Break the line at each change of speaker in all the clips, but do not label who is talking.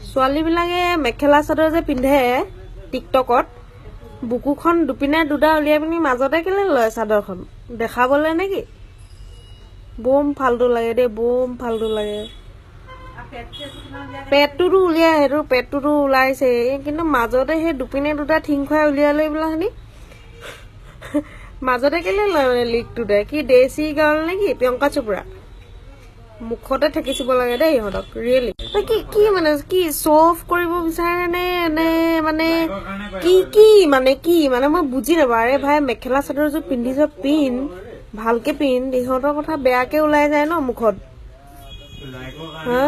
ছোৱালীবিলাকে মেখেলা চাদৰ যে পিন্ধে টিকটকত বুকুখন দুপিনে দুটা উলিয়াই পিনি মাজতে কেলে লয় চাদৰখন দেখাবলে নেকি বম ফাল্টু লাগে দেই বম ফাল্টু লাগে পেটটোতো উলিয়াই সেইটো পেটটোতো ওলাইছে কিন্তু মাজতে সেই দুপিনে দুটা ঠিং খুৱাই উলিয়াই লৈ বোলাখিনি মাজতে কেলে লয় মানে লিকটোতে কি দেশী গাৰ্ল নেকি প্ৰিয়ংকা চোপ্ৰা মুখতে ঠেকিচিব লাগে দেই ইহঁতক ৰিয়েলি কি কি মানে কি শ্ব' অফ কৰিব বিচাৰে নে নে মানে কি কি মানে মই বুজি নাপাওঁ আৰে ভাই মেখেলা চাদৰযোৰ পিন্ধিছ পিন্ধ ভালকে পিন্ধ ইহঁতৰ কথা বেয়াকে ওলাই যায় ন মুখত হা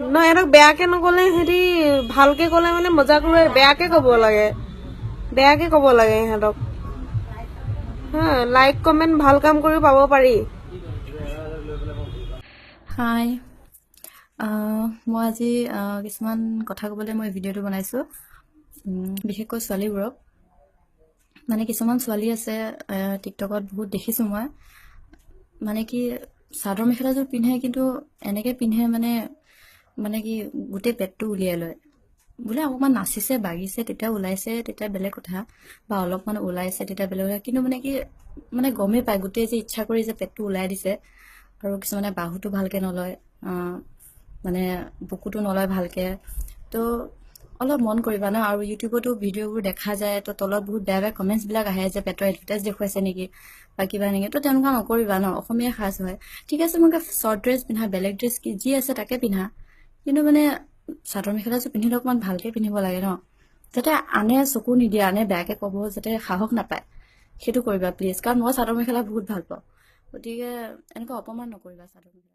ন ইহঁতক বেয়াকে নকলে সিহঁতি ভালকে কলে মানে মজা কৰি বেয়াকে কব লাগে ইহঁতক হা লাইক কমেণ্ট ভাল কাম কৰি পাব পাৰি
হাই মই আজি কিছুমান কথা ক'বলৈ মই ভিডিঅ'টো বনাইছোঁ বিশেষকৈ ছোৱালীবোৰক মানে কিছুমান ছোৱালী আছে টিকটকত বহুত দেখিছোঁ মই মানে কি চাদৰ মেখেলাযোৰ পিন্ধে কিন্তু এনেকৈ পিন্ধে মানে কি গোটেই পেটটো উলিয়াই লয় বোলে অকণমান নাচিছে বাগিছে তেতিয়া ওলাইছে তেতিয়া বেলেগ কথা বা অলপমান ওলাইছে তেতিয়া বেলেগ কথা কিন্তু মানে কি মানে গমেই পায় গোটেই যে ইচ্ছা কৰি যে পেটটো ওলাই দিছে আৰু কিছুমানে বাহুটো ভালকৈ নলয় মানে বুকুটো নলয় ভালকৈ তো অলপ মন কৰিবা ন আৰু ইউটিউবতো ভিডিঅ'বোৰ দেখা যায় তো তলত বহুত বেয়া বেয়া কমেণ্টছবিলাক আহে যে পেটৰ এডভাৰটাইজ দেখুৱাইছে নেকি বা কিবা নেকি তো তেনেকুৱা নকৰিবা ন অসমীয়া সাজ হয় ঠিক আছে মোক শ্বৰ্ট ড্ৰেছ পিন্ধা বেলেগ ড্ৰেছ কি যি আছে তাকে পিন্ধা কিন্তু মানে চাদৰ মেখেলাযোৰ পিন্ধিলে অকণমান ভালকৈ পিন্ধিব লাগে ন যাতে আনে চকু নিদিয়ে আনে বেয়াকৈ ক'ব যাতে সাহস নাপায় সেইটো কৰিবা প্লিজ কাৰণ মই চাদৰ মেখেলা বহুত ভাল পাওঁ গতিকে এনেকুৱা অপমান নকৰিবা চাদৰ মেখেলা